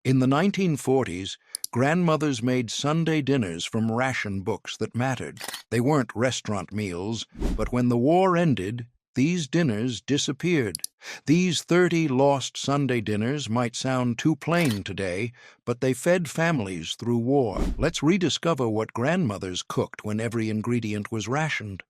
In the 1940s, grandmothers made Sunday dinners from ration books that mattered. They weren't restaurant meals, but when the war ended, these dinners disappeared. These 30 lost Sunday dinners might sound too plain today, but they fed families through war. Let's rediscover what grandmothers cooked when every ingredient was rationed.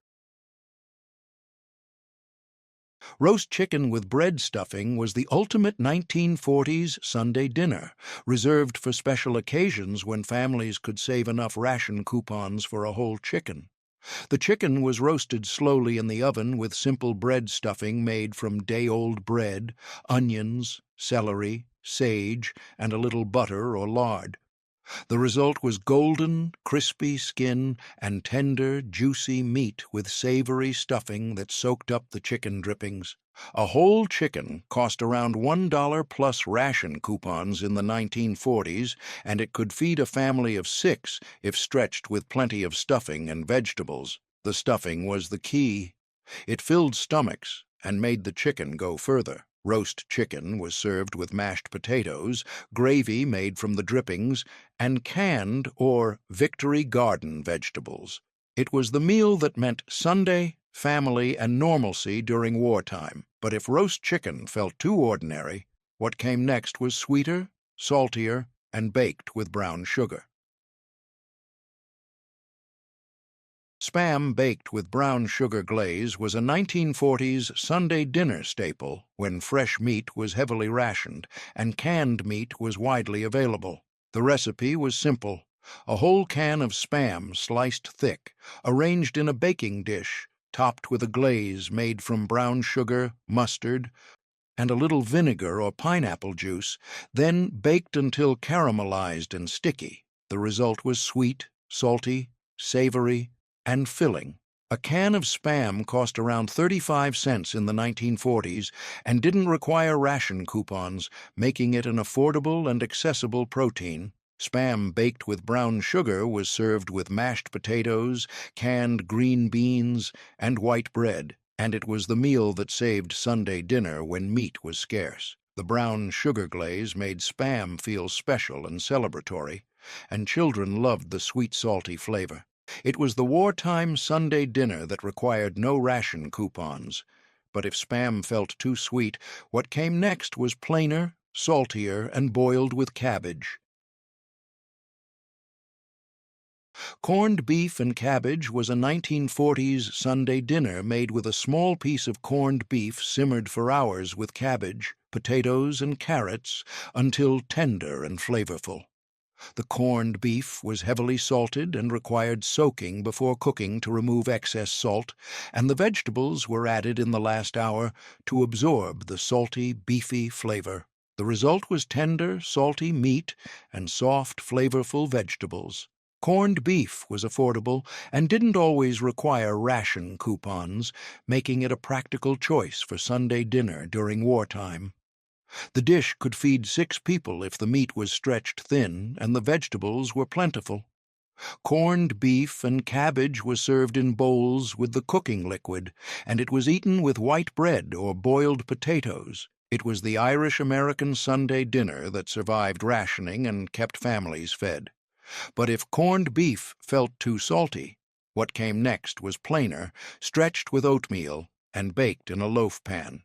Roast chicken with bread stuffing was the ultimate 1940s Sunday dinner, reserved for special occasions when families could save enough ration coupons for a whole chicken. The chicken was roasted slowly in the oven with simple bread stuffing made from day-old bread, onions, celery, sage, and a little butter or lard. The result was golden, crispy skin and tender, juicy meat with savory stuffing that soaked up the chicken drippings. A whole chicken cost around $1 plus ration coupons in the 1940s, and it could feed a family of 6 if stretched with plenty of stuffing and vegetables. The stuffing was the key. It filled stomachs and made the chicken go further. Roast chicken was served with mashed potatoes, gravy made from the drippings, and canned or Victory Garden vegetables. It was the meal that meant Sunday, family, and normalcy during wartime. But if roast chicken felt too ordinary, what came next was sweeter, saltier, and baked with brown sugar. Spam baked with brown sugar glaze was a 1940s Sunday dinner staple when fresh meat was heavily rationed and canned meat was widely available. The recipe was simple: a whole can of Spam sliced thick, arranged in a baking dish, topped with a glaze made from brown sugar, mustard, and a little vinegar or pineapple juice, then baked until caramelized and sticky. The result was sweet, salty, savory, and filling. A can of Spam cost around 35 cents in the 1940s and didn't require ration coupons, making it an affordable and accessible protein. Spam baked with brown sugar was served with mashed potatoes, canned green beans, and white bread, and it was the meal that saved Sunday dinner when meat was scarce. The brown sugar glaze made Spam feel special and celebratory, and children loved the sweet, salty flavor. It was the wartime Sunday dinner that required no ration coupons. But if Spam felt too sweet, what came next was plainer, saltier, and boiled with cabbage. Corned beef and cabbage was a 1940s Sunday dinner made with a small piece of corned beef simmered for hours with cabbage, potatoes, and carrots until tender and flavorful. The corned beef was heavily salted and required soaking before cooking to remove excess salt, and the vegetables were added in the last hour to absorb the salty, beefy flavor. The result was tender, salty meat and soft, flavorful vegetables. Corned beef was affordable and didn't always require ration coupons, making it a practical choice for Sunday dinner during wartime. The dish could feed 6 people if the meat was stretched thin and the vegetables were plentiful. Corned beef and cabbage was served in bowls with the cooking liquid, and it was eaten with white bread or boiled potatoes. It was the Irish-American Sunday dinner that survived rationing and kept families fed. But if corned beef felt too salty, what came next was plainer, stretched with oatmeal, and baked in a loaf pan.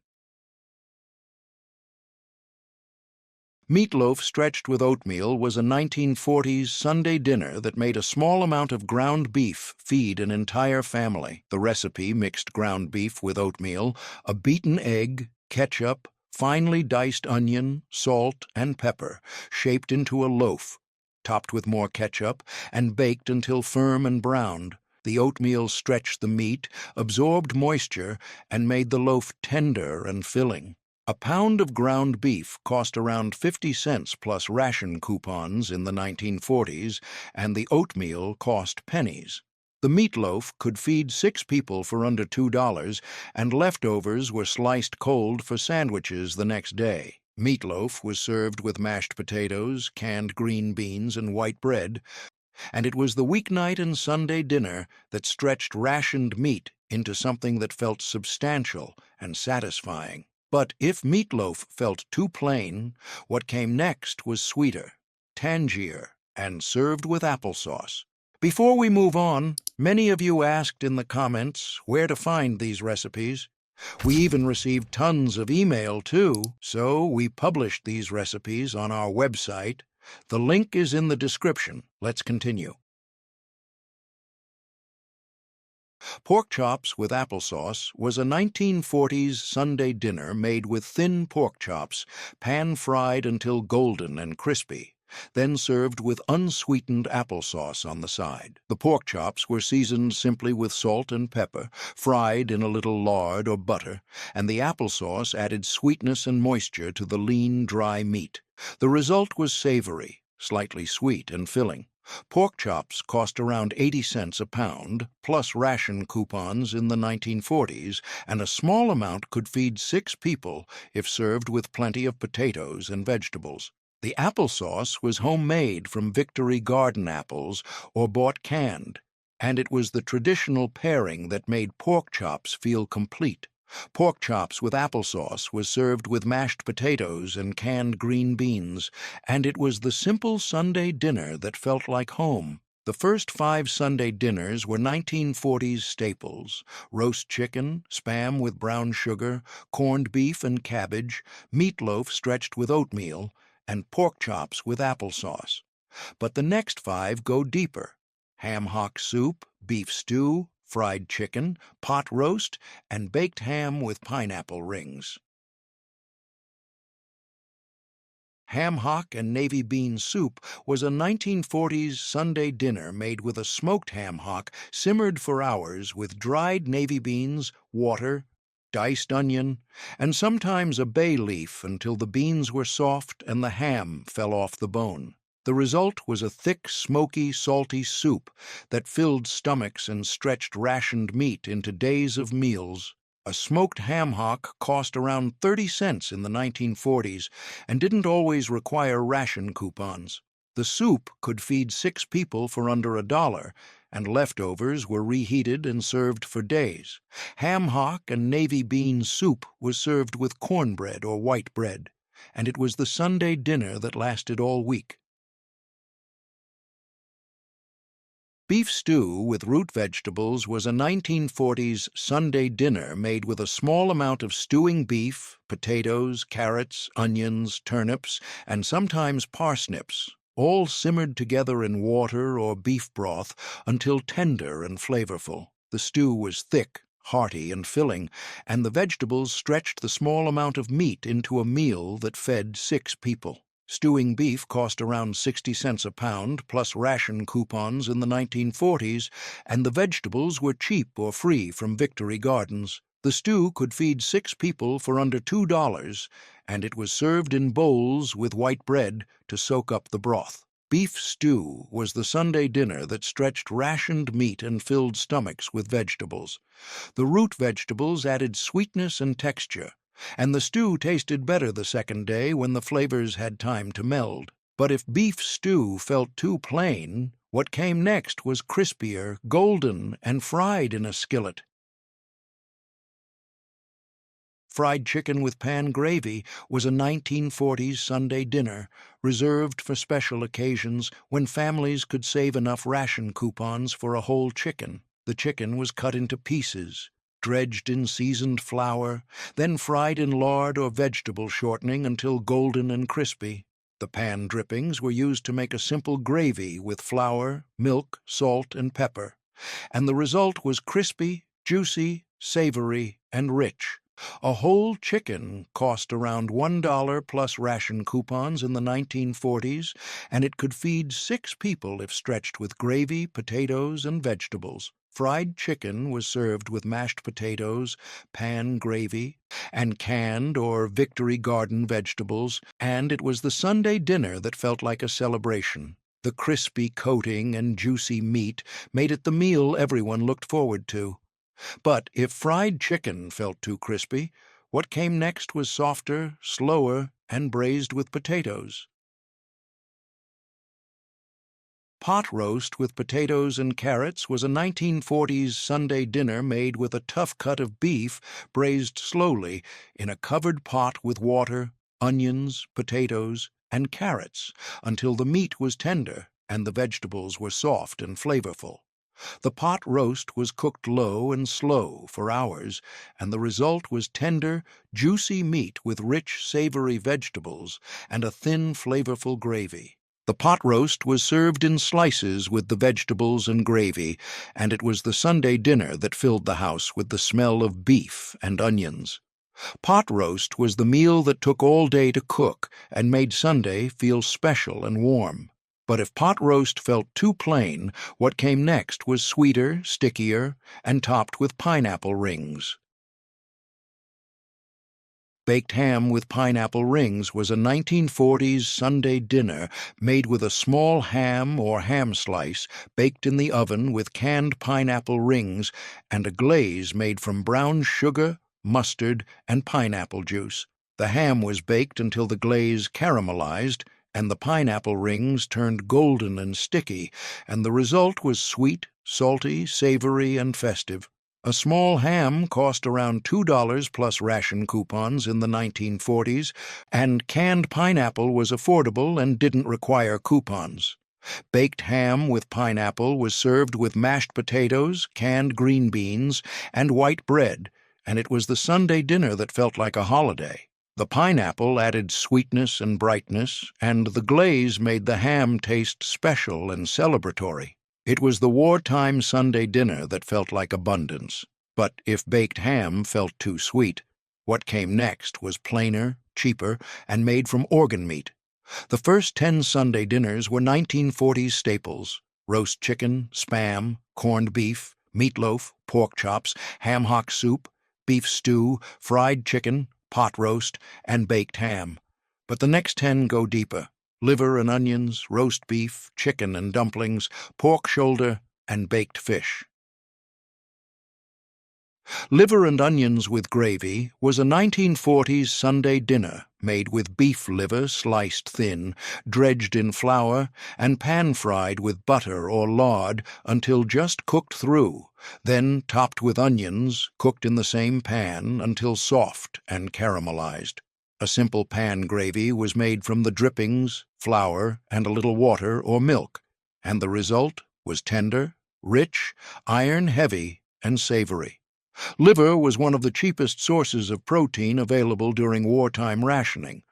Meatloaf stretched with oatmeal was a 1940s Sunday dinner that made a small amount of ground beef feed an entire family. The recipe mixed ground beef with oatmeal, a beaten egg, ketchup, finely diced onion, salt, and pepper, shaped into a loaf, topped with more ketchup, and baked until firm and browned. The oatmeal stretched the meat, absorbed moisture, and made the loaf tender and filling. A pound of ground beef cost around 50 cents plus ration coupons in the 1940s, and the oatmeal cost pennies. The meatloaf could feed 6 people for under $2, and leftovers were sliced cold for sandwiches the next day. Meatloaf was served with mashed potatoes, canned green beans, and white bread, and it was the weeknight and Sunday dinner that stretched rationed meat into something that felt substantial and satisfying. But if meatloaf felt too plain, what came next was sweeter, tangier, and served with applesauce. Before we move on, many of you asked in the comments where to find these recipes. We even received tons of email too, so we published these recipes on our website. The link is in the description. Let's continue. Pork chops with applesauce was a 1940s Sunday dinner made with thin pork chops, pan-fried until golden and crispy, then served with unsweetened applesauce on the side. The pork chops were seasoned simply with salt and pepper, fried in a little lard or butter, and the applesauce added sweetness and moisture to the lean, dry meat. The result was savory, slightly sweet and filling. Pork chops cost around 80 cents a pound, plus ration coupons in the 1940s, and a small amount could feed 6 people if served with plenty of potatoes and vegetables. The applesauce was homemade from Victory Garden apples or bought canned, and it was the traditional pairing that made pork chops feel complete. Pork chops with applesauce was served with mashed potatoes and canned green beans, and it was the simple Sunday dinner that felt like home. The first 5 Sunday dinners were 1940s staples: roast chicken, Spam with brown sugar, corned beef and cabbage, meatloaf stretched with oatmeal, and pork chops with applesauce. But the next 5 go deeper: ham hock soup, beef stew, fried chicken, pot roast, and baked ham with pineapple rings. Ham hock and navy bean soup was a 1940s Sunday dinner made with a smoked ham hock simmered for hours with dried navy beans, water, diced onion, and sometimes a bay leaf until the beans were soft and the ham fell off the bone. The result was a thick, smoky, salty soup that filled stomachs and stretched rationed meat into days of meals. A smoked ham hock cost around 30 cents in the 1940s and didn't always require ration coupons. The soup could feed 6 people for under $1, and leftovers were reheated and served for days. Ham hock and navy bean soup was served with cornbread or white bread, and it was the Sunday dinner that lasted all week. Beef stew with root vegetables was a 1940s Sunday dinner made with a small amount of stewing beef, potatoes, carrots, onions, turnips, and sometimes parsnips, all simmered together in water or beef broth until tender and flavorful. The stew was thick, hearty, and filling, and the vegetables stretched the small amount of meat into a meal that fed 6 people. Stewing beef cost around 60 cents a pound, plus ration coupons in the 1940s, and the vegetables were cheap or free from Victory Gardens. The stew could feed 6 people for under $2, and it was served in bowls with white bread to soak up the broth. Beef stew was the Sunday dinner that stretched rationed meat and filled stomachs with vegetables. The root vegetables added sweetness and texture, and the stew tasted better the second day when the flavors had time to meld. But if beef stew felt too plain, what came next was crispier, golden, and fried in a skillet. Fried chicken with pan gravy was a 1940s Sunday dinner reserved for special occasions when families could save enough ration coupons for a whole chicken. The chicken was cut into pieces, dredged in seasoned flour, then fried in lard or vegetable shortening until golden and crispy. The pan drippings were used to make a simple gravy with flour, milk, salt, and pepper, and the result was crispy, juicy, savory, and rich. A whole chicken cost around $1 plus ration coupons in the 1940s, and it could feed 6 people if stretched with gravy, potatoes, and vegetables. Fried chicken was served with mashed potatoes, pan gravy, and canned or Victory Garden vegetables, and it was the Sunday dinner that felt like a celebration. The crispy coating and juicy meat made it the meal everyone looked forward to. But if fried chicken felt too crispy, what came next was softer, slower, and braised with potatoes. Pot roast with potatoes and carrots was a 1940s Sunday dinner made with a tough cut of beef braised slowly in a covered pot with water, onions, potatoes, and carrots until the meat was tender and the vegetables were soft and flavorful. The pot roast was cooked low and slow for hours, and the result was tender, juicy meat with rich, savory vegetables and a thin, flavorful gravy. The pot roast was served in slices with the vegetables and gravy, and it was the Sunday dinner that filled the house with the smell of beef and onions. Pot roast was the meal that took all day to cook and made Sunday feel special and warm. But if pot roast felt too plain, what came next was sweeter, stickier, and topped with pineapple rings. Baked ham with pineapple rings was a 1940s Sunday dinner made with a small ham or ham slice baked in the oven with canned pineapple rings and a glaze made from brown sugar, mustard, and pineapple juice. The ham was baked until the glaze caramelized and the pineapple rings turned golden and sticky, and the result was sweet, salty, savory, and festive. A small ham cost around $2 plus ration coupons in the 1940s, and canned pineapple was affordable and didn't require coupons. Baked ham with pineapple was served with mashed potatoes, canned green beans, and white bread, and it was the Sunday dinner that felt like a holiday. The pineapple added sweetness and brightness, and the glaze made the ham taste special and celebratory. It was the wartime Sunday dinner that felt like abundance. But if baked ham felt too sweet, what came next was plainer, cheaper, and made from organ meat. The first 10 Sunday dinners were 1940s staples: roast chicken, spam, corned beef, meatloaf, pork chops, ham hock soup, beef stew, fried chicken, pot roast, and baked ham. But the next 10 go deeper: liver and onions, roast beef, chicken and dumplings, pork shoulder, and baked fish. Liver and onions with gravy was a 1940s Sunday dinner made with beef liver sliced thin, dredged in flour, and pan-fried with butter or lard until just cooked through, then topped with onions, cooked in the same pan until soft and caramelized. A simple pan gravy was made from the drippings, flour, and a little water or milk, and the result was tender, rich, iron-heavy, and savory. Liver was one of the cheapest sources of protein available during wartime rationing.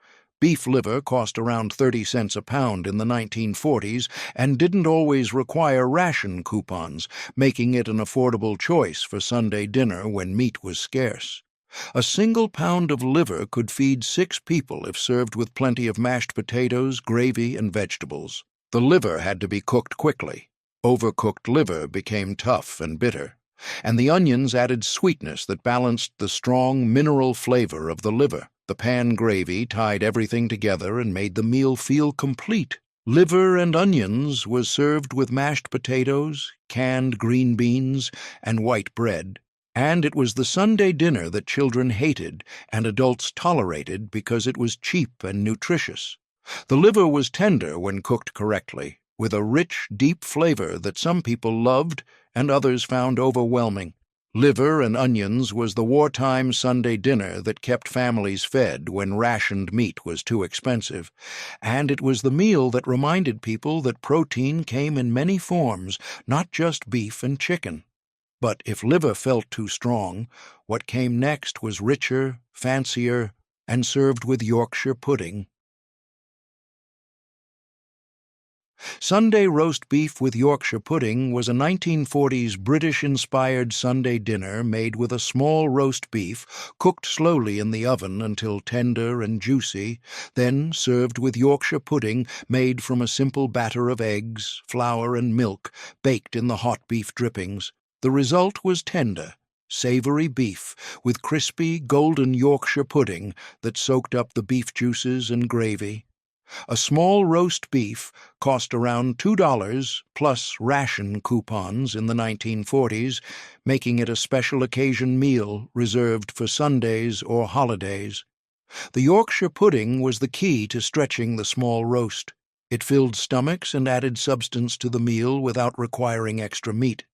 Beef liver cost around 30 cents a pound in the 1940s and didn't always require ration coupons, making it an affordable choice for Sunday dinner when meat was scarce. A single pound of liver could feed 6 people if served with plenty of mashed potatoes, gravy, and vegetables. The liver had to be cooked quickly. Overcooked liver became tough and bitter, and the onions added sweetness that balanced the strong mineral flavor of the liver. The pan gravy tied everything together and made the meal feel complete. Liver and onions was served with mashed potatoes, canned green beans, and white bread, and it was the Sunday dinner that children hated and adults tolerated because it was cheap and nutritious. The liver was tender when cooked correctly, with a rich, deep flavor that some people loved and others found overwhelming. Liver and onions was the wartime Sunday dinner that kept families fed when rationed meat was too expensive, and it was the meal that reminded people that protein came in many forms, not just beef and chicken. But if liver felt too strong, what came next was richer, fancier, and served with Yorkshire pudding. Sunday roast beef with Yorkshire pudding was a 1940s British-inspired Sunday dinner made with a small roast beef cooked slowly in the oven until tender and juicy, then served with Yorkshire pudding made from a simple batter of eggs, flour, and milk baked in the hot beef drippings. The result was tender, savory beef with crispy, golden Yorkshire pudding that soaked up the beef juices and gravy. A small roast beef cost around $2 plus ration coupons in the 1940s, making it a special occasion meal reserved for Sundays or holidays. The Yorkshire pudding was the key to stretching the small roast. It filled stomachs and added substance to the meal without requiring extra meat.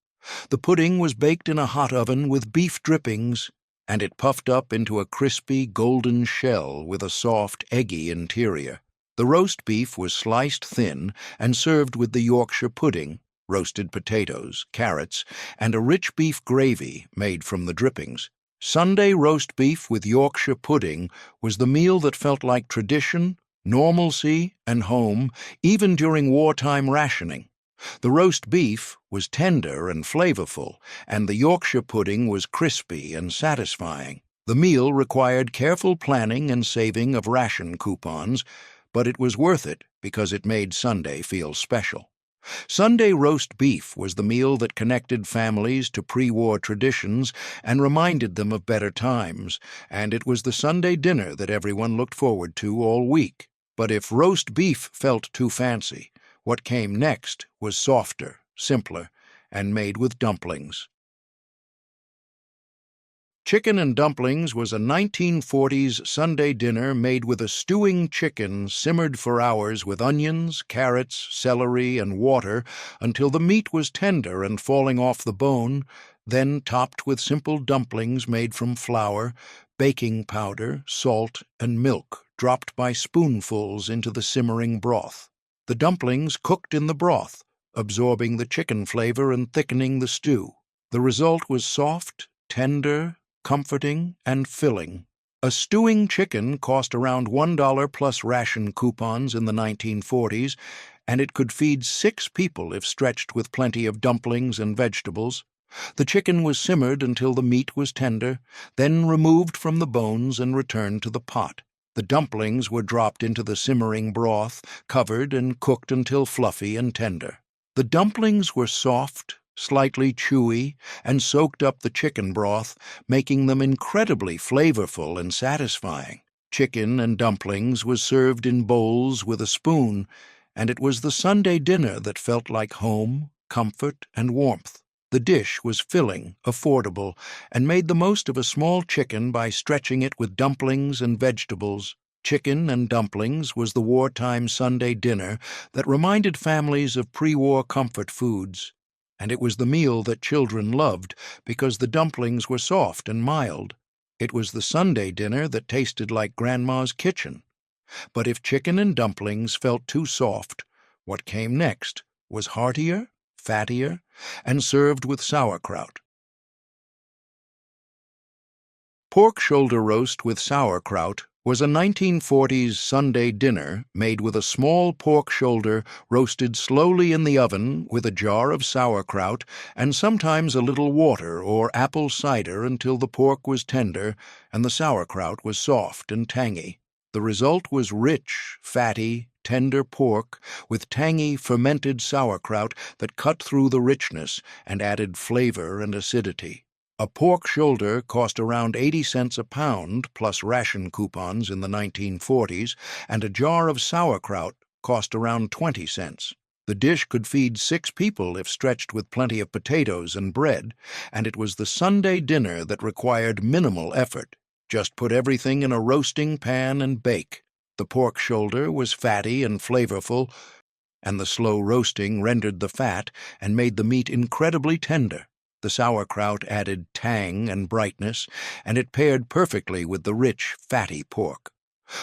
The pudding was baked in a hot oven with beef drippings, and it puffed up into a crispy, golden shell with a soft, eggy interior. The roast beef was sliced thin and served with the Yorkshire pudding, roasted potatoes, carrots, and a rich beef gravy made from the drippings. Sunday roast beef with Yorkshire pudding was the meal that felt like tradition, normalcy, and home, even during wartime rationing. The roast beef was tender and flavorful, and the Yorkshire pudding was crispy and satisfying. The meal required careful planning and saving of ration coupons, but it was worth it because it made Sunday feel special. Sunday roast beef was the meal that connected families to pre-war traditions and reminded them of better times, and it was the Sunday dinner that everyone looked forward to all week. But if roast beef felt too fancy, what came next was softer, simpler, and made with dumplings. Chicken and dumplings was a 1940s Sunday dinner made with a stewing chicken simmered for hours with onions, carrots, celery, and water until the meat was tender and falling off the bone, then topped with simple dumplings made from flour, baking powder, salt, and milk dropped by spoonfuls into the simmering broth. The dumplings cooked in the broth, absorbing the chicken flavor and thickening the stew. The result was soft, tender, comforting, and filling. A stewing chicken cost around $1 plus ration coupons in the 1940s, and it could feed 6 people if stretched with plenty of dumplings and vegetables. The chicken was simmered until the meat was tender, then removed from the bones and returned to the pot. The dumplings were dropped into the simmering broth, covered and cooked until fluffy and tender. The dumplings were soft, slightly chewy, and soaked up the chicken broth, making them incredibly flavorful and satisfying. Chicken and dumplings was served in bowls with a spoon, and it was the Sunday dinner that felt like home, comfort, and warmth. The dish was filling, affordable, and made the most of a small chicken by stretching it with dumplings and vegetables. Chicken and dumplings was the wartime Sunday dinner that reminded families of pre-war comfort foods, and it was the meal that children loved because the dumplings were soft and mild. It was the Sunday dinner that tasted like Grandma's kitchen. But if chicken and dumplings felt too soft, what came next was heartier, fattier, and served with sauerkraut. Pork shoulder roast with sauerkraut was a 1940s Sunday dinner made with a small pork shoulder roasted slowly in the oven with a jar of sauerkraut and sometimes a little water or apple cider until the pork was tender and the sauerkraut was soft and tangy. The result was rich, fatty, tender pork with tangy fermented sauerkraut that cut through the richness and added flavor and acidity. A pork shoulder cost around 80 cents a pound plus ration coupons in the 1940s, and a jar of sauerkraut cost around 20 cents. The dish could feed 6 people if stretched with plenty of potatoes and bread, and it was the Sunday dinner that required minimal effort. Just put everything in a roasting pan and bake. The pork shoulder was fatty and flavorful, and the slow roasting rendered the fat and made the meat incredibly tender. The sauerkraut added tang and brightness, and it paired perfectly with the rich, fatty pork.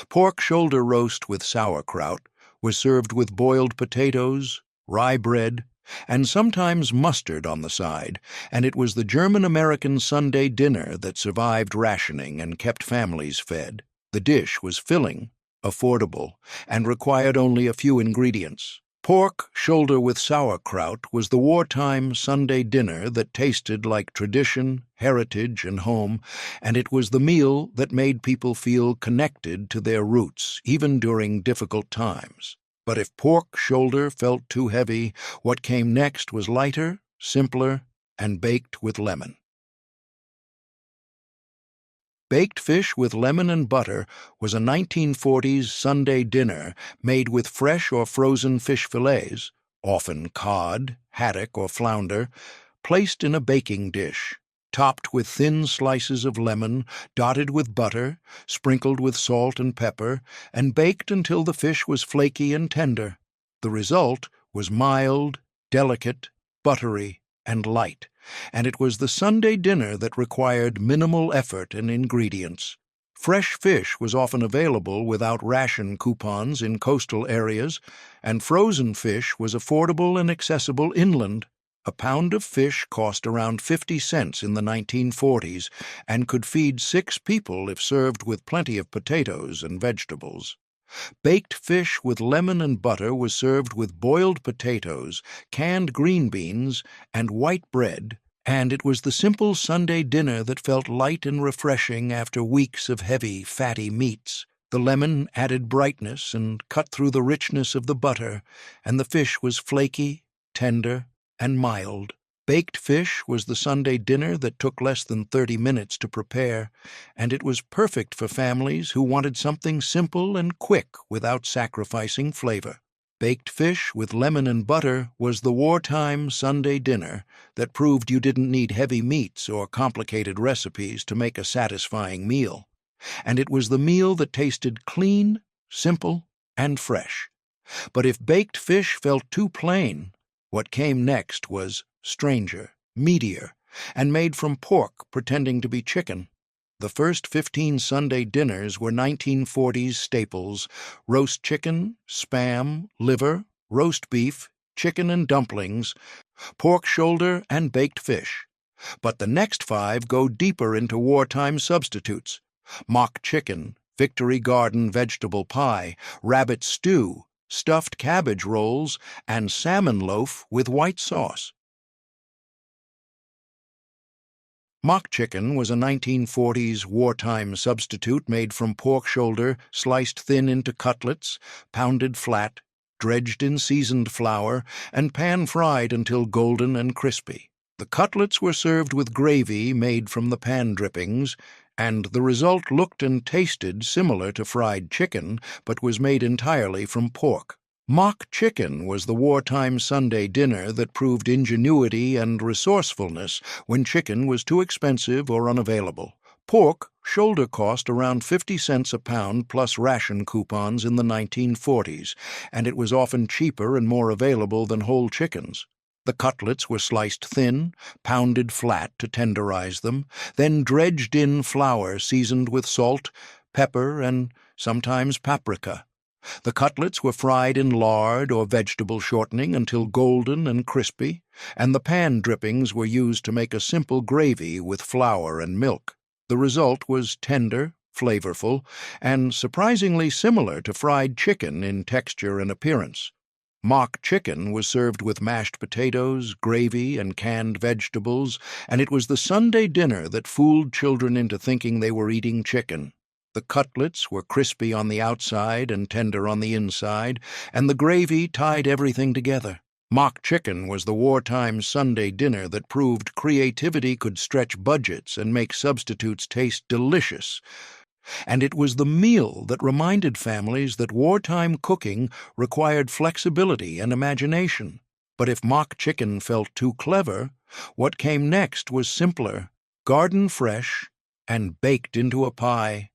Pork shoulder roast with sauerkraut was served with boiled potatoes, rye bread, and sometimes mustard on the side, and it was the German-American Sunday dinner that survived rationing and kept families fed. The dish was filling, affordable, and required only a few ingredients. Pork shoulder with sauerkraut was the wartime Sunday dinner that tasted like tradition, heritage, and home, and it was the meal that made people feel connected to their roots, even during difficult times. But if pork shoulder felt too heavy, what came next was lighter, simpler, and baked with lemon. Baked fish with lemon and butter was a 1940s Sunday dinner made with fresh or frozen fish fillets, often cod, haddock, or flounder, placed in a baking dish, topped with thin slices of lemon, dotted with butter, sprinkled with salt and pepper, and baked until the fish was flaky and tender. The result was mild, delicate, buttery, and light, and it was the Sunday dinner that required minimal effort and ingredients. Fresh fish was often available without ration coupons in coastal areas, and frozen fish was affordable and accessible inland. A pound of fish cost around 50 cents in the 1940s and could feed 6 people if served with plenty of potatoes and vegetables. Baked fish with lemon and butter was served with boiled potatoes, canned green beans, and white bread, and it was the simple Sunday dinner that felt light and refreshing after weeks of heavy, fatty meats. The lemon added brightness and cut through the richness of the butter, and the fish was flaky, tender, and mild. Baked fish was the Sunday dinner that took less than 30 minutes to prepare, and it was perfect for families who wanted something simple and quick without sacrificing flavor. Baked fish with lemon and butter was the wartime Sunday dinner that proved you didn't need heavy meats or complicated recipes to make a satisfying meal. And it was the meal that tasted clean, simple, and fresh. But if baked fish felt too plain, what came next was stranger, meatier, and made from pork pretending to be chicken. The first 15 Sunday dinners were 1940s staples: roast chicken, Spam, liver, roast beef, chicken and dumplings, pork shoulder, and baked fish. But the next 5 go deeper into wartime substitutes: mock chicken, Victory Garden vegetable pie, rabbit stew, stuffed cabbage rolls, and salmon loaf with white sauce. Mock chicken was a 1940s wartime substitute made from pork shoulder sliced thin into cutlets, pounded flat, dredged in seasoned flour, and pan-fried until golden and crispy. The cutlets were served with gravy made from the pan drippings, and the result looked and tasted similar to fried chicken, but was made entirely from pork. Mock chicken was the wartime Sunday dinner that proved ingenuity and resourcefulness when chicken was too expensive or unavailable. Pork shoulder cost around 50 cents a pound plus ration coupons in the 1940s, and it was often cheaper and more available than whole chickens. The cutlets were sliced thin, pounded flat to tenderize them, then dredged in flour seasoned with salt, pepper, and sometimes paprika. The cutlets were fried in lard or vegetable shortening until golden and crispy, and the pan drippings were used to make a simple gravy with flour and milk. The result was tender, flavorful, and surprisingly similar to fried chicken in texture and appearance. Mock chicken was served with mashed potatoes, gravy, and canned vegetables, and it was the Sunday dinner that fooled children into thinking they were eating chicken. The cutlets were crispy on the outside and tender on the inside, and the gravy tied everything together. Mock chicken was the wartime Sunday dinner that proved creativity could stretch budgets and make substitutes taste delicious. And it was the meal that reminded families that wartime cooking required flexibility and imagination. But if mock chicken felt too clever, what came next was simpler, garden fresh, and baked into a pie.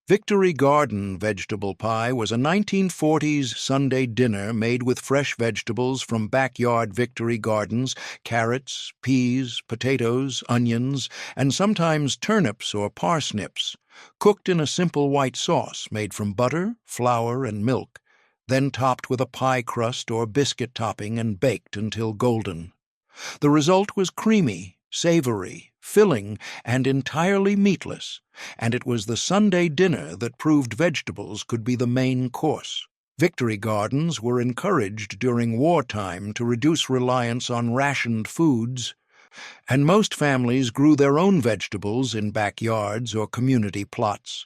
Victory Garden vegetable pie was a 1940s Sunday dinner made with fresh vegetables from backyard Victory Gardens: carrots, peas, potatoes, onions, and sometimes turnips or parsnips, cooked in a simple white sauce made from butter, flour, and milk, then topped with a pie crust or biscuit topping and baked until golden. The result was creamy, savory, filling, and entirely meatless, and it was the Sunday dinner that proved vegetables could be the main course. Victory Gardens were encouraged during wartime to reduce reliance on rationed foods, and most families grew their own vegetables in backyards or community plots.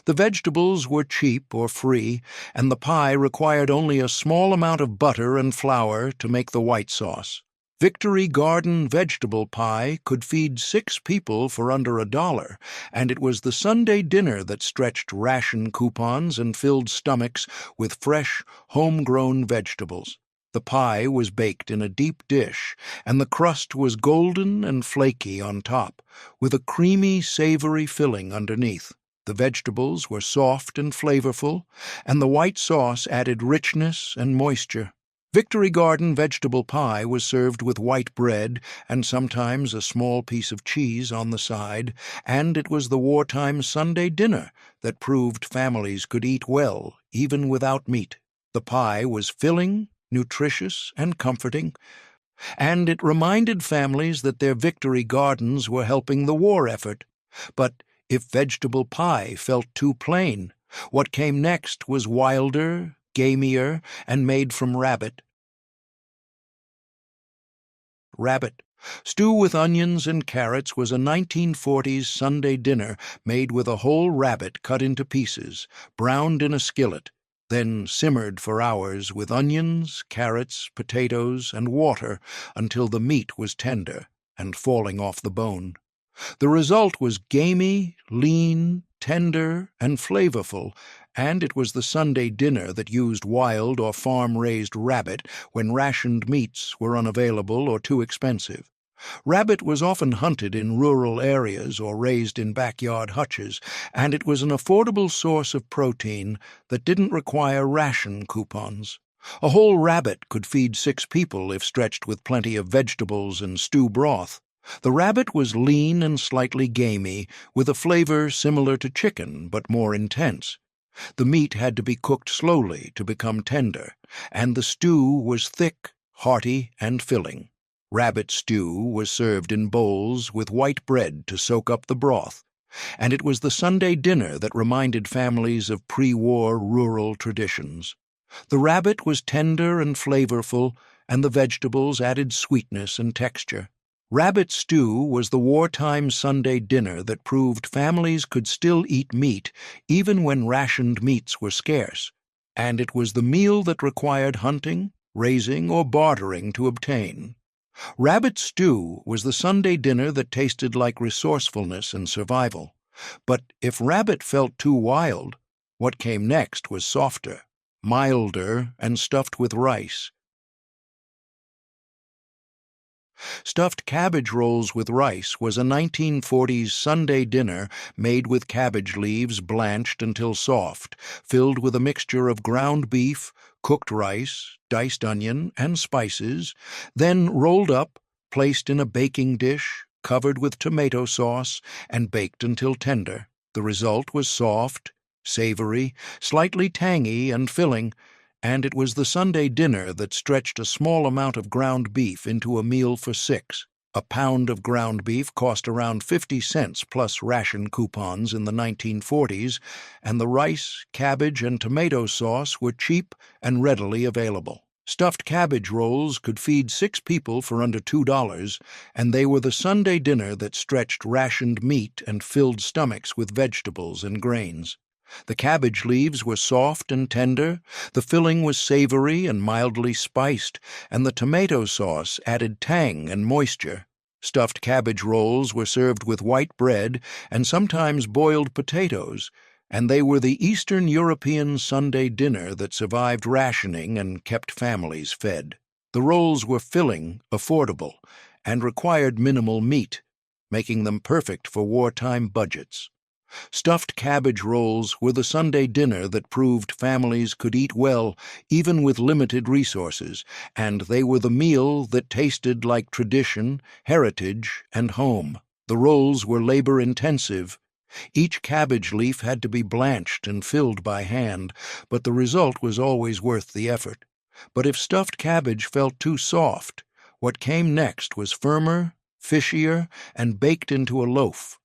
The vegetables were cheap or free, and the pie required only a small amount of butter and flour to make the white sauce. Victory Garden vegetable pie could feed 6 people for under $1, and it was the Sunday dinner that stretched ration coupons and filled stomachs with fresh, homegrown vegetables. The pie was baked in a deep dish, and the crust was golden and flaky on top, with a creamy, savory filling underneath. The vegetables were soft and flavorful, and the white sauce added richness and moisture. Victory Garden vegetable pie was served with white bread and sometimes a small piece of cheese on the side, and it was the wartime Sunday dinner that proved families could eat well even without meat. The pie was filling, nutritious, and comforting, and it reminded families that their victory gardens were helping the war effort. But if vegetable pie felt too plain, what came next was wilder, gamier, and made from rabbit. Rabbit. Stew with onions and carrots was a 1940s Sunday dinner made with a whole rabbit cut into pieces, browned in a skillet, then simmered for hours with onions, carrots, potatoes, and water until the meat was tender and falling off the bone. The result was gamey, lean, tender, and flavorful, and it was the Sunday dinner that used wild or farm-raised rabbit when rationed meats were unavailable or too expensive. Rabbit was often hunted in rural areas or raised in backyard hutches, and it was an affordable source of protein that didn't require ration coupons. A whole rabbit could feed 6 people if stretched with plenty of vegetables and stew broth. The rabbit was lean and slightly gamey, with a flavor similar to chicken but more intense. The meat had to be cooked slowly to become tender, and the stew was thick, hearty, and filling. Rabbit stew was served in bowls with white bread to soak up the broth, and it was the Sunday dinner that reminded families of pre-war rural traditions. The rabbit was tender and flavorful, and the vegetables added sweetness and texture. Rabbit stew was the wartime Sunday dinner that proved families could still eat meat even when rationed meats were scarce, and it was the meal that required hunting, raising, or bartering to obtain. Rabbit stew was the Sunday dinner that tasted like resourcefulness and survival. But if rabbit felt too wild, what came next was softer, milder, and stuffed with rice. Stuffed cabbage rolls with rice was a 1940s Sunday dinner made with cabbage leaves blanched until soft, filled with a mixture of ground beef, cooked rice, diced onion, and spices, then rolled up, placed in a baking dish, covered with tomato sauce, and baked until tender. The result was soft, savory, slightly tangy, and filling, and it was the Sunday dinner that stretched a small amount of ground beef into a meal for 6. A pound of ground beef cost around 50 cents plus ration coupons in the 1940s, and the rice, cabbage, and tomato sauce were cheap and readily available. Stuffed cabbage rolls could feed 6 people for under $2, and they were the Sunday dinner that stretched rationed meat and filled stomachs with vegetables and grains. The cabbage leaves were soft and tender, the filling was savory and mildly spiced, and the tomato sauce added tang and moisture. Stuffed cabbage rolls were served with white bread and sometimes boiled potatoes, and they were the Eastern European Sunday dinner that survived rationing and kept families fed. The rolls were filling, affordable, and required minimal meat, making them perfect for wartime budgets. Stuffed cabbage rolls were the Sunday dinner that proved families could eat well even with limited resources, and they were the meal that tasted like tradition, heritage, and home. The rolls were labor-intensive. Each cabbage leaf had to be blanched and filled by hand, but the result was always worth the effort. But if stuffed cabbage felt too soft, what came next was firmer, fishier, and baked into a loaf.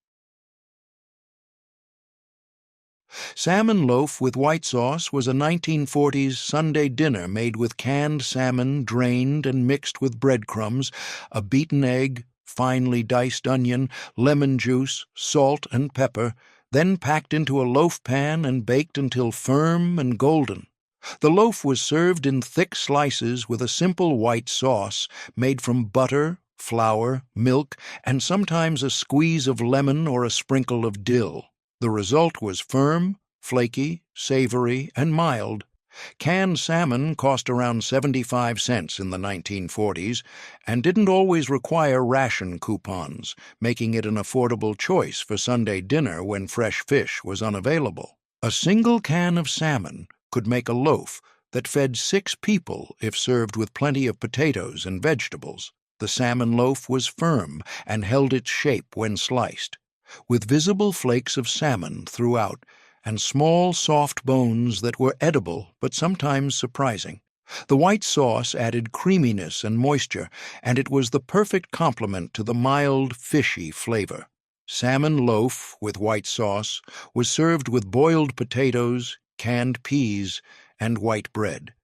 Salmon loaf with white sauce was a 1940s Sunday dinner made with canned salmon drained and mixed with breadcrumbs, a beaten egg, finely diced onion, lemon juice, salt, and pepper, then packed into a loaf pan and baked until firm and golden. The loaf was served in thick slices with a simple white sauce made from butter, flour, milk, and sometimes a squeeze of lemon or a sprinkle of dill. The result was firm, flaky, savory, and mild, Canned salmon cost around 75 cents in the 1940s and didn't always require ration coupons, making it an affordable choice for Sunday dinner when fresh fish was unavailable. A single can of salmon could make a loaf that fed 6 people if served with plenty of potatoes and vegetables. The salmon loaf was firm and held its shape when sliced, with visible flakes of salmon throughout and small, soft bones that were edible but sometimes surprising. The white sauce added creaminess and moisture, and it was the perfect complement to the mild, fishy flavor. Salmon loaf with white sauce was served with boiled potatoes, canned peas, and white bread.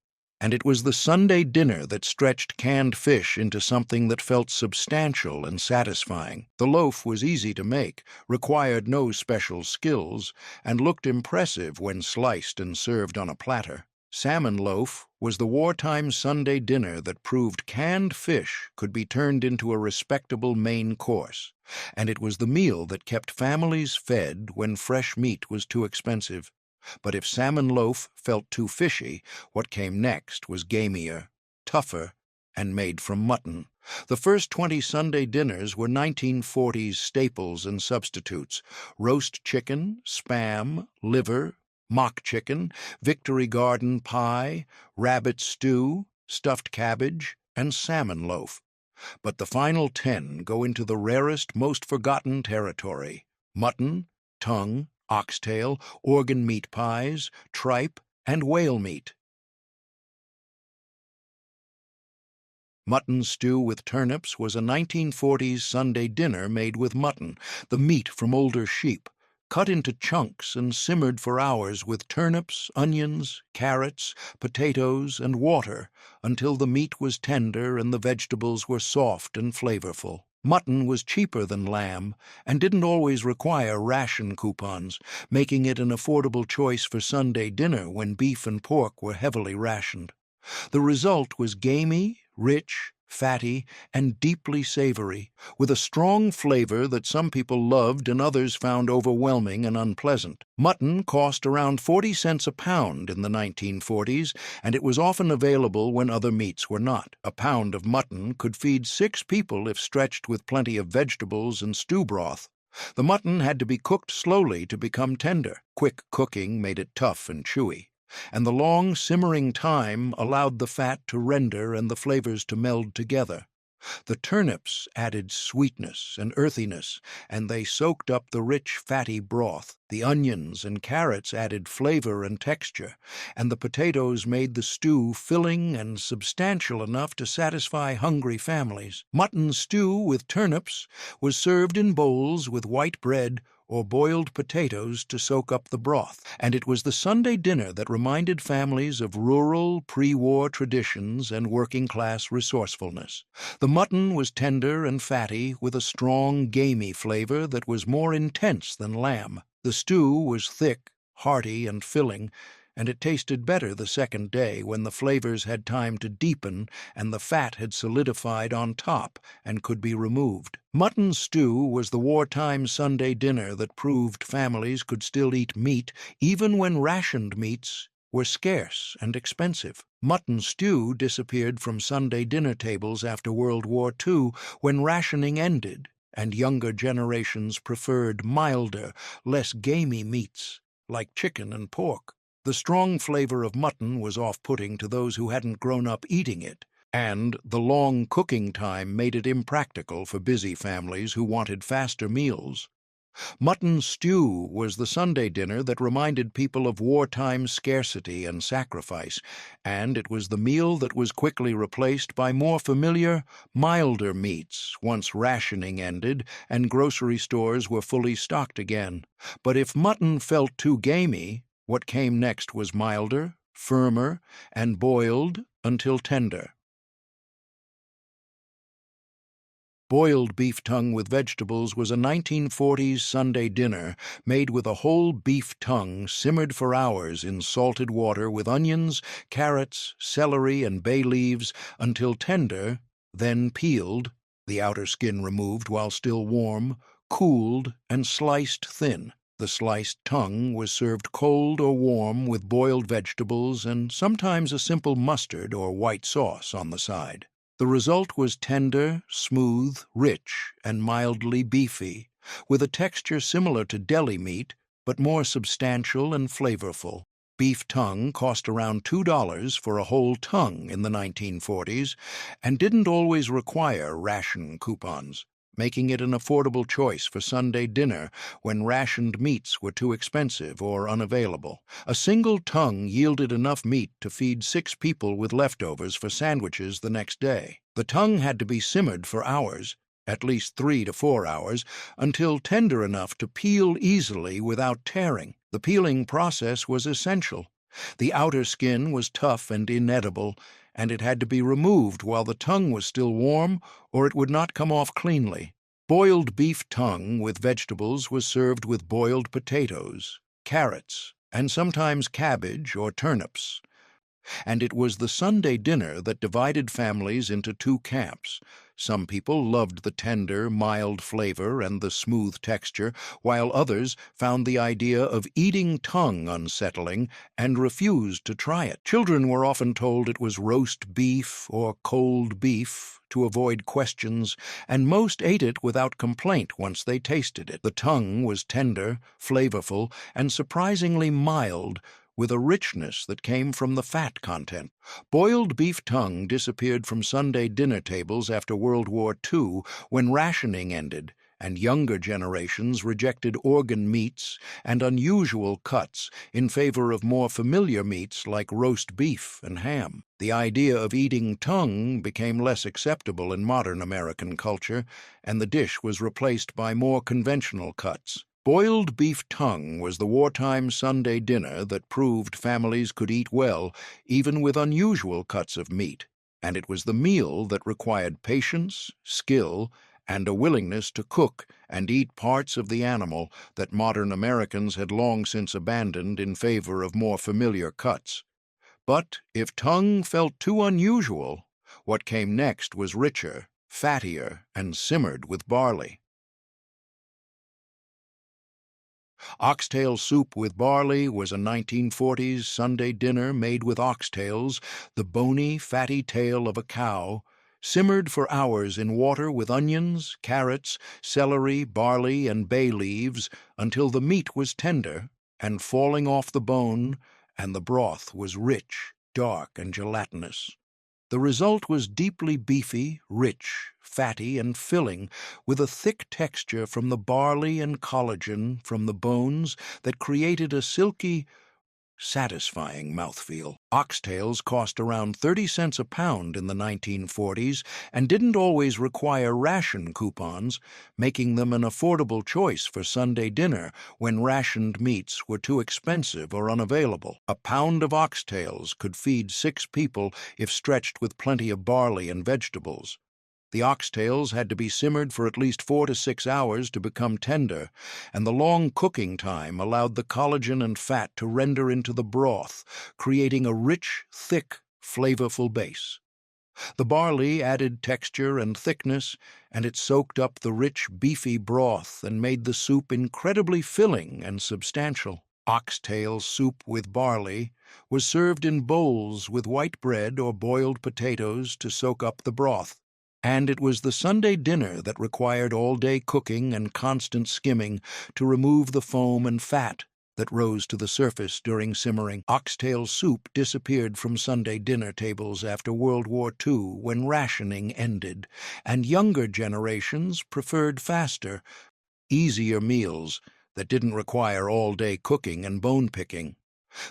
And it was the Sunday dinner that stretched canned fish into something that felt substantial and satisfying. The loaf was easy to make, required no special skills, and looked impressive when sliced and served on a platter. Salmon loaf was the wartime Sunday dinner that proved canned fish could be turned into a respectable main course, and it was the meal that kept families fed when fresh meat was too expensive. But if salmon loaf felt too fishy, what came next was gamier, tougher, and made from mutton. The first 20 Sunday dinners were 1940s staples and substitutes: roast chicken, spam, liver, mock chicken, Victory Garden pie, rabbit stew, stuffed cabbage, and salmon loaf. But the final 10 go into the rarest, most forgotten territory: mutton, tongue, oxtail, organ meat pies, tripe, and whale meat. Mutton stew with turnips was a 1940s Sunday dinner made with mutton, the meat from older sheep, cut into chunks and simmered for hours with turnips, onions, carrots, potatoes, and water until the meat was tender and the vegetables were soft and flavorful. Mutton was cheaper than lamb and didn't always require ration coupons, making it an affordable choice for Sunday dinner when beef and pork were heavily rationed. The result was gamey, rich, fatty, and deeply savory, with a strong flavor that some people loved and others found overwhelming and unpleasant. Mutton cost around 40 cents a pound in the 1940s, and it was often available when other meats were not. A pound of mutton could feed 6 people if stretched with plenty of vegetables and stew broth. The mutton had to be cooked slowly to become tender. Quick cooking made it tough and chewy, and the long simmering time allowed the fat to render and the flavors to meld together. The turnips added sweetness and earthiness, and they soaked up the rich, fatty broth. The onions and carrots added flavor and texture, and the potatoes made the stew filling and substantial enough to satisfy hungry families. Mutton stew with turnips was served in bowls with white bread or boiled potatoes to soak up the broth, and it was the Sunday dinner that reminded families of rural, pre-war traditions and working-class resourcefulness. The mutton was tender and fatty, with a strong, gamey flavor that was more intense than lamb. The stew was thick, hearty, and filling, and it tasted better the second day when the flavors had time to deepen and the fat had solidified on top and could be removed. Mutton stew was the wartime Sunday dinner that proved families could still eat meat even when rationed meats were scarce and expensive. Mutton stew disappeared from Sunday dinner tables after World War II when rationing ended and younger generations preferred milder, less gamey meats like chicken and pork. The strong flavor of mutton was off-putting to those who hadn't grown up eating it, and the long cooking time made it impractical for busy families who wanted faster meals. Mutton stew was the Sunday dinner that reminded people of wartime scarcity and sacrifice, and it was the meal that was quickly replaced by more familiar, milder meats once rationing ended and grocery stores were fully stocked again. But if mutton felt too gamey, what came next was milder, firmer, and boiled until tender. Boiled beef tongue with vegetables was a 1940s Sunday dinner made with a whole beef tongue simmered for hours in salted water with onions, carrots, celery, and bay leaves until tender, then peeled, the outer skin removed while still warm, cooled, and sliced thin. The sliced tongue was served cold or warm with boiled vegetables and sometimes a simple mustard or white sauce on the side. The result was tender, smooth, rich, and mildly beefy, with a texture similar to deli meat, but more substantial and flavorful. Beef tongue cost around $2 for a whole tongue in the 1940s and didn't always require ration coupons, making it an affordable choice for Sunday dinner when rationed meats were too expensive or unavailable. A single tongue yielded enough meat to feed 6 people with leftovers for sandwiches the next day. The tongue had to be simmered for hours, at least 3 to 4 hours, until tender enough to peel easily without tearing. The peeling process was essential. The outer skin was tough and inedible, and it had to be removed while the tongue was still warm, or it would not come off cleanly. Boiled beef tongue with vegetables was served with boiled potatoes, carrots, and sometimes cabbage or turnips. And it was the Sunday dinner that divided families into 2 camps. Some people loved the tender, mild flavor and the smooth texture, while others found the idea of eating tongue unsettling and refused to try it. Children were often told it was roast beef or cold beef to avoid questions, and most ate it without complaint once they tasted it. The tongue was tender, flavorful, and surprisingly mild, with a richness that came from the fat content. Boiled beef tongue disappeared from Sunday dinner tables after World War II when rationing ended, and younger generations rejected organ meats and unusual cuts in favor of more familiar meats like roast beef and ham. The idea of eating tongue became less acceptable in modern American culture, and the dish was replaced by more conventional cuts. Boiled beef tongue was the wartime Sunday dinner that proved families could eat well, even with unusual cuts of meat, and it was the meal that required patience, skill, and a willingness to cook and eat parts of the animal that modern Americans had long since abandoned in favor of more familiar cuts. But if tongue felt too unusual, what came next was richer, fattier, and simmered with barley. Oxtail soup with barley was a 1940s Sunday dinner made with oxtails, the bony, fatty tail of a cow, simmered for hours in water with onions, carrots, celery, barley, and bay leaves until the meat was tender and falling off the bone, and the broth was rich, dark, and gelatinous. The result was deeply beefy, rich, fatty, and filling, with a thick texture from the barley and collagen from the bones that created a silky, satisfying mouthfeel. Oxtails cost around 30 cents a pound in the 1940s and didn't always require ration coupons, making them an affordable choice for Sunday dinner when rationed meats were too expensive or unavailable. A pound of oxtails could feed 6 people if stretched with plenty of barley and vegetables. The oxtails had to be simmered for at least 4 to 6 hours to become tender, and the long cooking time allowed the collagen and fat to render into the broth, creating a rich, thick, flavorful base. The barley added texture and thickness, and it soaked up the rich, beefy broth and made the soup incredibly filling and substantial. Oxtail soup with barley was served in bowls with white bread or boiled potatoes to soak up the broth. And it was the Sunday dinner that required all-day cooking and constant skimming to remove the foam and fat that rose to the surface during simmering. Oxtail soup disappeared from Sunday dinner tables after World War II when rationing ended, and younger generations preferred faster, easier meals that didn't require all-day cooking and bone-picking.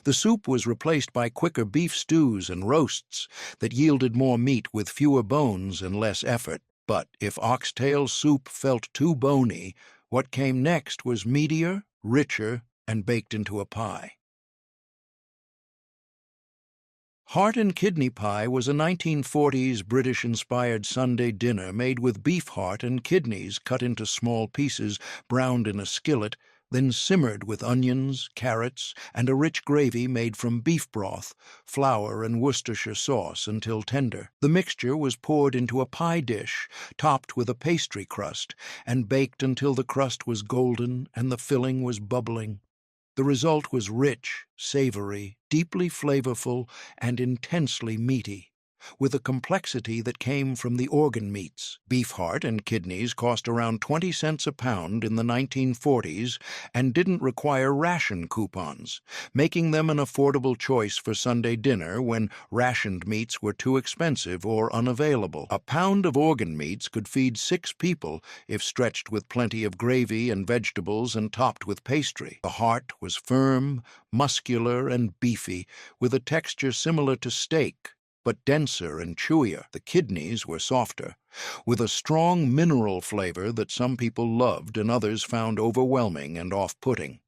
The soup was replaced by quicker beef stews and roasts that yielded more meat with fewer bones and less effort. But if oxtail soup felt too bony, what came next was meatier, richer, and baked into a pie. Heart and kidney pie was a 1940s British-inspired Sunday dinner made with beef heart and kidneys cut into small pieces, browned in a skillet, then simmered with onions, carrots, and a rich gravy made from beef broth, flour, and Worcestershire sauce until tender. The mixture was poured into a pie dish, topped with a pastry crust, and baked until the crust was golden and the filling was bubbling. The result was rich, savory, deeply flavorful, and intensely meaty, with a complexity that came from the organ meats. Beef heart and kidneys cost around 20 cents a pound in the 1940s and didn't require ration coupons, making them an affordable choice for Sunday dinner when rationed meats were too expensive or unavailable. A pound of organ meats could feed 6 people if stretched with plenty of gravy and vegetables and topped with pastry. The heart was firm, muscular, and beefy, with a texture similar to steak, but denser and chewier. The kidneys were softer, with a strong mineral flavor that some people loved and others found overwhelming and off-putting.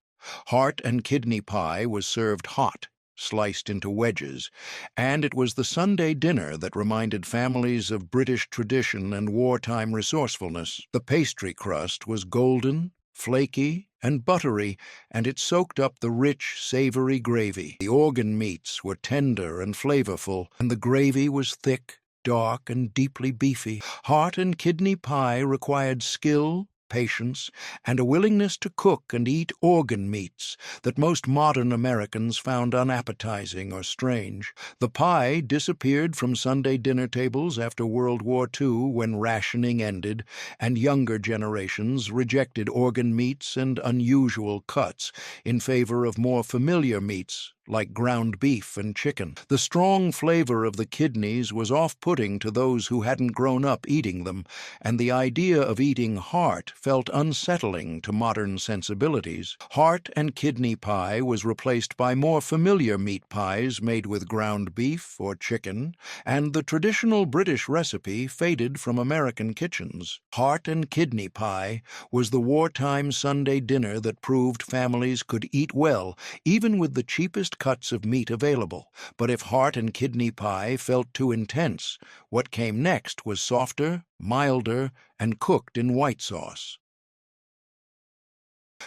Heart and kidney pie was served hot, sliced into wedges, and it was the Sunday dinner that reminded families of British tradition and wartime resourcefulness. The pastry crust was golden, flaky, and buttery, and it soaked up the rich, savory gravy. The organ meats were tender and flavorful, and the gravy was thick, dark, and deeply beefy. Heart and kidney pie required skill, patience, and a willingness to cook and eat organ meats that most modern Americans found unappetizing or strange. The pie disappeared from Sunday dinner tables after World War II when rationing ended, and younger generations rejected organ meats and unusual cuts in favor of more familiar meats like ground beef and chicken. The strong flavor of the kidneys was off-putting to those who hadn't grown up eating them, and the idea of eating heart felt unsettling to modern sensibilities. Heart and kidney pie was replaced by more familiar meat pies made with ground beef or chicken, and the traditional British recipe faded from American kitchens. Heart and kidney pie was the wartime Sunday dinner that proved families could eat well, even with the cheapest cuts of meat available. But if heart and kidney pie felt too intense, what came next was softer, milder, and cooked in white sauce.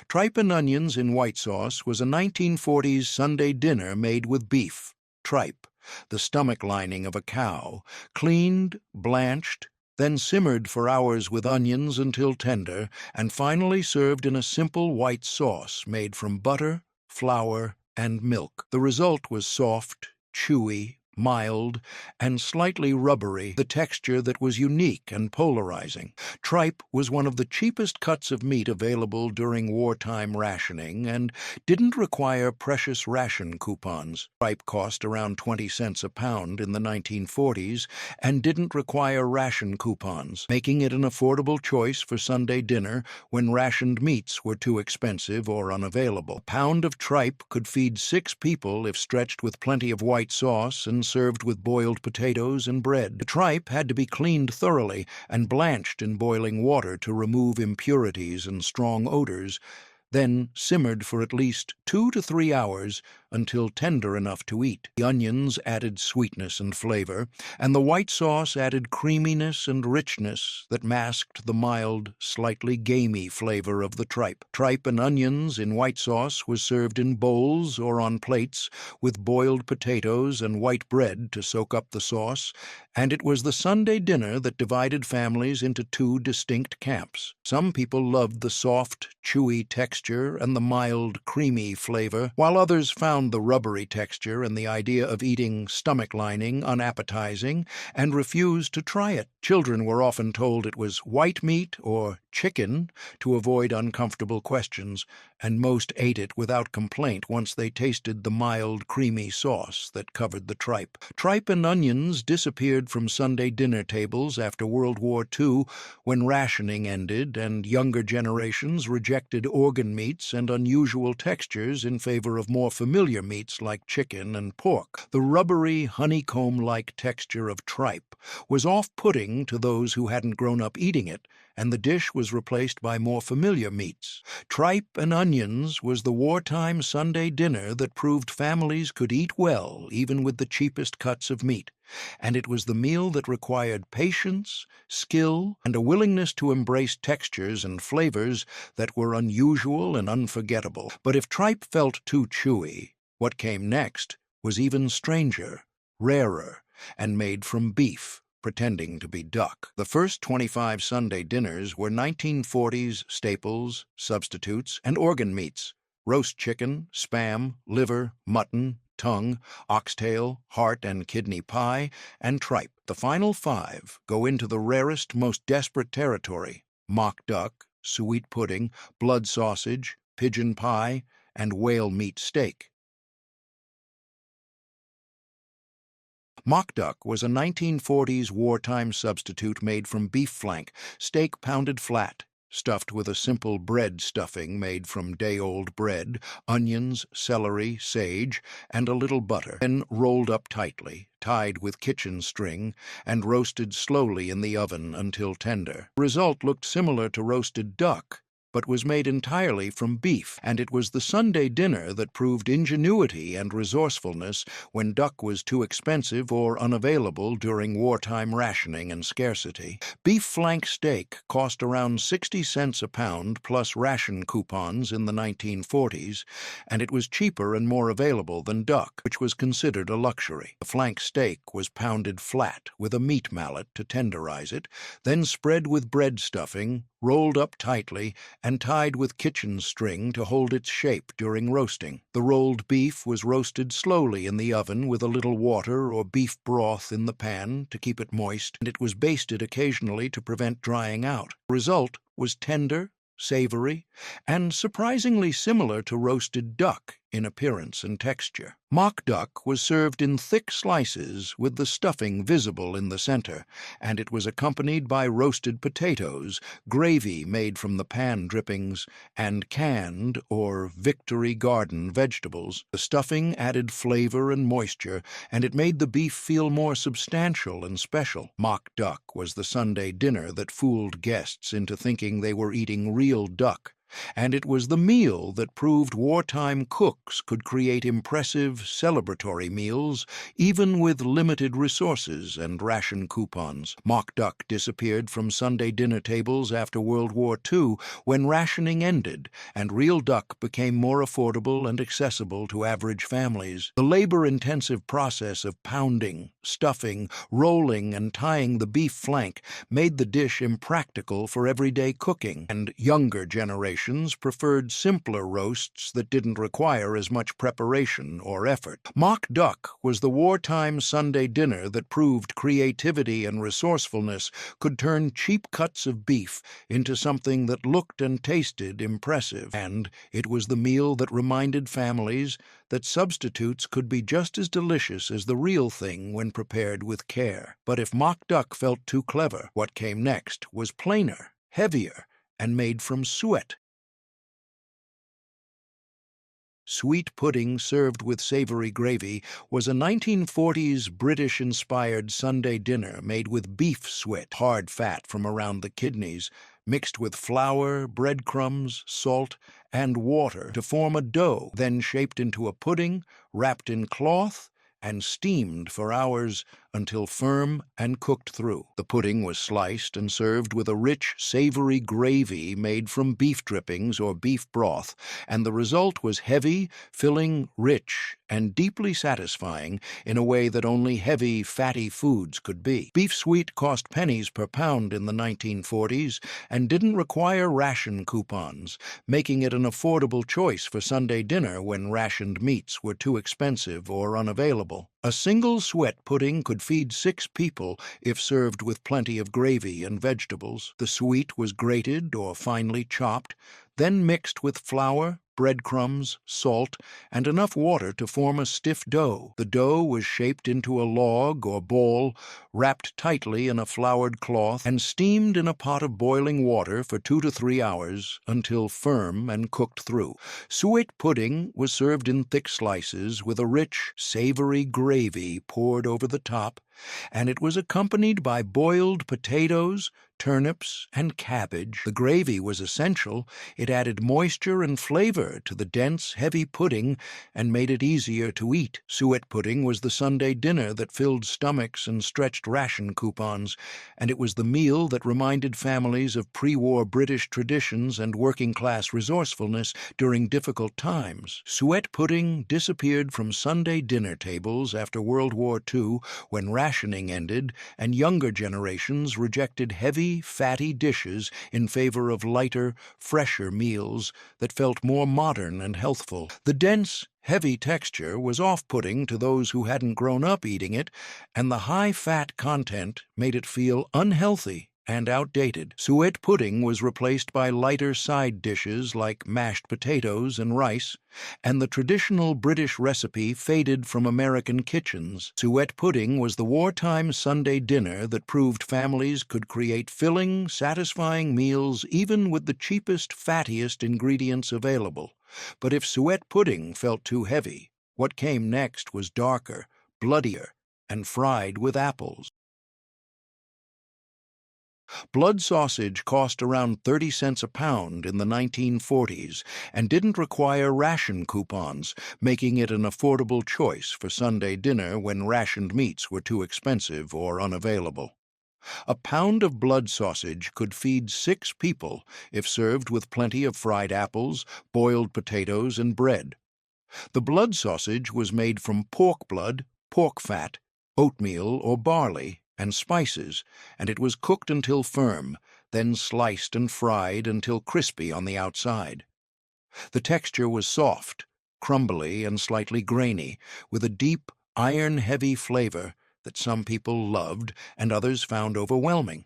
Tripe and onions in white sauce was a 1940s Sunday dinner made with beef, tripe, the stomach lining of a cow, cleaned, blanched, then simmered for hours with onions until tender, and finally served in a simple white sauce made from butter, flour, and milk. The result was soft, chewy, mild, and slightly rubbery, the texture that was unique and polarizing. Tripe was one of the cheapest cuts of meat available during wartime rationing and didn't require precious ration coupons. Tripe cost around 20 cents a pound in the 1940s and didn't require ration coupons, making it an affordable choice for Sunday dinner when rationed meats were too expensive or unavailable. A pound of tripe could feed 6 people if stretched with plenty of white sauce and served with boiled potatoes and bread. The tripe had to be cleaned thoroughly and blanched in boiling water to remove impurities and strong odors, then simmered for at least 2 to 3 hours until tender enough to eat. The onions added sweetness and flavor, and the white sauce added creaminess and richness that masked the mild, slightly gamey flavor of the tripe. Tripe and onions in white sauce was served in bowls or on plates with boiled potatoes and white bread to soak up the sauce, and it was the Sunday dinner that divided families into 2 distinct camps. Some people loved the soft, chewy texture and the mild, creamy flavor, while others found the rubbery texture and the idea of eating stomach lining unappetizing and refused to try it. Children were often told it was white meat or chicken to avoid uncomfortable questions, and most ate it without complaint once they tasted the mild, creamy sauce that covered the tripe. Tripe and onions disappeared from Sunday dinner tables after World War II when rationing ended and younger generations rejected organ meats and unusual textures in favor of more familiar meats like chicken and pork. The rubbery, honeycomb-like texture of tripe was off-putting to those who hadn't grown up eating it, and the dish was replaced by more familiar meats. Tripe and onions was the wartime Sunday dinner that proved families could eat well even with the cheapest cuts of meat, and it was the meal that required patience, skill, and a willingness to embrace textures and flavors that were unusual and unforgettable. But if tripe felt too chewy, what came next was even stranger, rarer, and made from beef, pretending to be duck. The first 25 Sunday dinners were 1940s staples, substitutes, and organ meats: roast chicken, spam, liver, mutton, tongue, oxtail, heart and kidney pie, and tripe. The final 5 go into the rarest, most desperate territory: mock duck, suet pudding, blood sausage, pigeon pie, and whale meat steak. Mock duck was a 1940s wartime substitute made from beef flank, steak pounded flat, stuffed with a simple bread stuffing made from day-old bread, onions, celery, sage, and a little butter, then rolled up tightly, tied with kitchen string, and roasted slowly in the oven until tender. The result looked similar to roasted duck, but was made entirely from beef, and it was the Sunday dinner that proved ingenuity and resourcefulness when duck was too expensive or unavailable during wartime rationing and scarcity. Beef flank steak cost around 60 cents a pound plus ration coupons in the 1940s, and it was cheaper and more available than duck, which was considered a luxury. The flank steak was pounded flat with a meat mallet to tenderize it, then spread with bread stuffing, rolled up tightly, and tied with kitchen string to hold its shape during roasting. The rolled beef was roasted slowly in the oven with a little water or beef broth in the pan to keep it moist, and it was basted occasionally to prevent drying out. The result was tender, savory, and surprisingly similar to roasted duck in appearance and texture. Mock duck was served in thick slices with the stuffing visible in the center, and it was accompanied by roasted potatoes, gravy made from the pan drippings, and canned or Victory Garden vegetables. The stuffing added flavor and moisture, and it made the beef feel more substantial and special. Mock duck was the Sunday dinner that fooled guests into thinking they were eating real duck, and it was the meal that proved wartime cooks could create impressive, celebratory meals even with limited resources and ration coupons. Mock duck disappeared from Sunday dinner tables after World War II when rationing ended and real duck became more affordable and accessible to average families. The labor-intensive process of pounding, stuffing, rolling, and tying the beef flank made the dish impractical for everyday cooking, and younger generations preferred simpler roasts that didn't require as much preparation or effort. Mock duck was the wartime Sunday dinner that proved creativity and resourcefulness could turn cheap cuts of beef into something that looked and tasted impressive, and it was the meal that reminded families that substitutes could be just as delicious as the real thing when prepared with care. But if mock duck felt too clever, what came next was plainer, heavier, and made from suet. Sweet pudding served with savory gravy was a 1940s British-inspired Sunday dinner made with beef suet, hard fat from around the kidneys, mixed with flour, breadcrumbs, salt, and water to form a dough, then shaped into a pudding, wrapped in cloth, and steamed for hours until firm and cooked through. The pudding was sliced and served with a rich, savory gravy made from beef drippings or beef broth, and the result was heavy, filling, rich, and deeply satisfying in a way that only heavy, fatty foods could be. Beef suet cost pennies per pound in the 1940s and didn't require ration coupons, making it an affordable choice for Sunday dinner when rationed meats were too expensive or unavailable. A single suet pudding could feed 6 people if served with plenty of gravy and vegetables. The suet was grated or finely chopped, then mixed with flour, breadcrumbs, salt, and enough water to form a stiff dough. The dough was shaped into a log or ball, wrapped tightly in a floured cloth, and steamed in a pot of boiling water for 2 to 3 hours until firm and cooked through. Suet pudding was served in thick slices with a rich, savory gravy poured over the top, and it was accompanied by boiled potatoes, turnips, and cabbage. The gravy was essential. It added moisture and flavor to the dense, heavy pudding and made it easier to eat. Suet pudding was the Sunday dinner that filled stomachs and stretched ration coupons, and it was the meal that reminded families of pre-war British traditions and working-class resourcefulness during difficult times. Suet pudding disappeared from Sunday dinner tables after World War II when rationing ended and younger generations rejected heavy, fatty dishes in favor of lighter, fresher meals that felt more modern and healthful. The dense, heavy texture was off-putting to those who hadn't grown up eating it, and the high-fat content made it feel unhealthy and outdated. Suet pudding was replaced by lighter side dishes like mashed potatoes and rice, and the traditional British recipe faded from American kitchens. Suet pudding was the wartime Sunday dinner that proved families could create filling, satisfying meals even with the cheapest, fattiest ingredients available. But if suet pudding felt too heavy, what came next was darker, bloodier, and fried with apples. Blood sausage cost around 30 cents a pound in the 1940s and didn't require ration coupons, making it an affordable choice for Sunday dinner when rationed meats were too expensive or unavailable. A pound of blood sausage could feed 6 people if served with plenty of fried apples, boiled potatoes, and bread. The blood sausage was made from pork blood, pork fat, oatmeal or barley, and spices, and it was cooked until firm, then sliced and fried until crispy on the outside. The texture was soft, crumbly, and slightly grainy, with a deep, iron-heavy flavor that some people loved and others found overwhelming.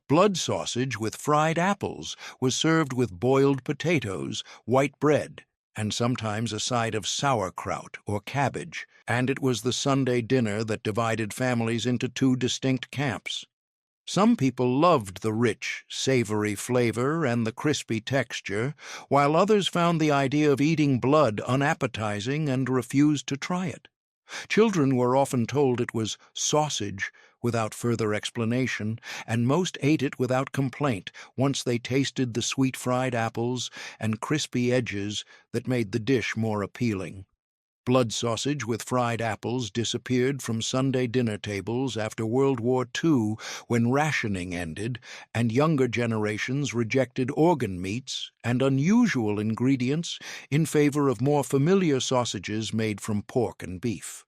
Blood sausage with fried apples was served with boiled potatoes, white bread, and sometimes a side of sauerkraut or cabbage, and it was the Sunday dinner that divided families into 2 distinct camps. Some people loved the rich, savory flavor and the crispy texture, while others found the idea of eating blood unappetizing and refused to try it. Children were often told it was sausage without further explanation, and most ate it without complaint once they tasted the sweet fried apples and crispy edges that made the dish more appealing. Blood sausage with fried apples disappeared from Sunday dinner tables after World War II when rationing ended and younger generations rejected organ meats and unusual ingredients in favor of more familiar sausages made from pork and beef.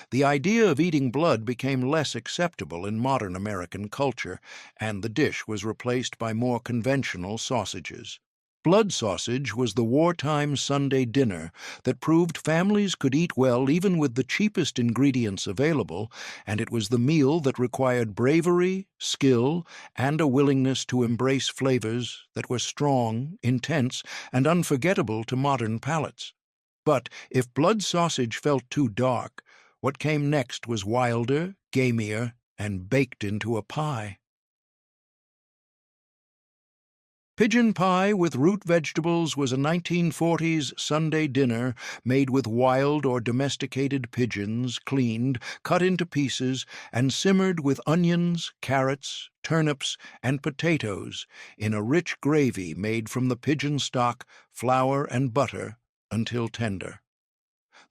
The idea of eating blood became less acceptable in modern American culture, and the dish was replaced by more conventional sausages. Blood sausage was the wartime Sunday dinner that proved families could eat well even with the cheapest ingredients available, and it was the meal that required bravery, skill, and a willingness to embrace flavors that were strong, intense, and unforgettable to modern palates. But if blood sausage felt too dark, what came next was wilder, gamier, and baked into a pie. Pigeon pie with root vegetables was a 1940s Sunday dinner made with wild or domesticated pigeons, cleaned, cut into pieces, and simmered with onions, carrots, turnips, and potatoes in a rich gravy made from the pigeon stock, flour, and butter until tender.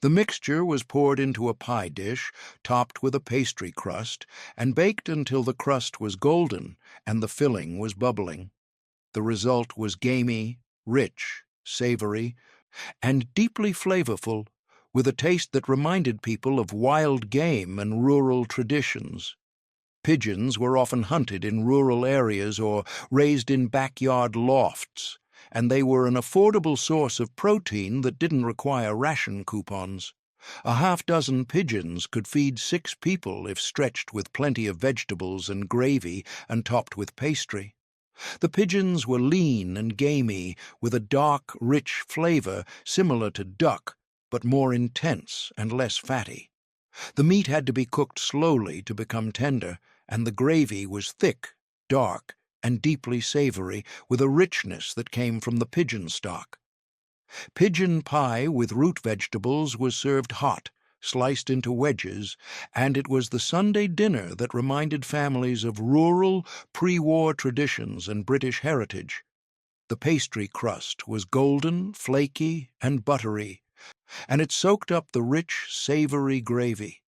The mixture was poured into a pie dish, topped with a pastry crust, and baked until the crust was golden and the filling was bubbling. The result was gamey, rich, savory, and deeply flavorful, with a taste that reminded people of wild game and rural traditions. Pigeons were often hunted in rural areas or raised in backyard lofts, and they were an affordable source of protein that didn't require ration coupons. A half-dozen pigeons could feed 6 people if stretched with plenty of vegetables and gravy and topped with pastry. The pigeons were lean and gamey, with a dark, rich flavor similar to duck, but more intense and less fatty. The meat had to be cooked slowly to become tender, and the gravy was thick, dark, and deeply savory, with a richness that came from the pigeon stock. Pigeon pie with root vegetables was served hot, sliced into wedges, and it was the Sunday dinner that reminded families of rural, pre-war traditions and British heritage. The pastry crust was golden, flaky, and buttery, and it soaked up the rich, savory gravy.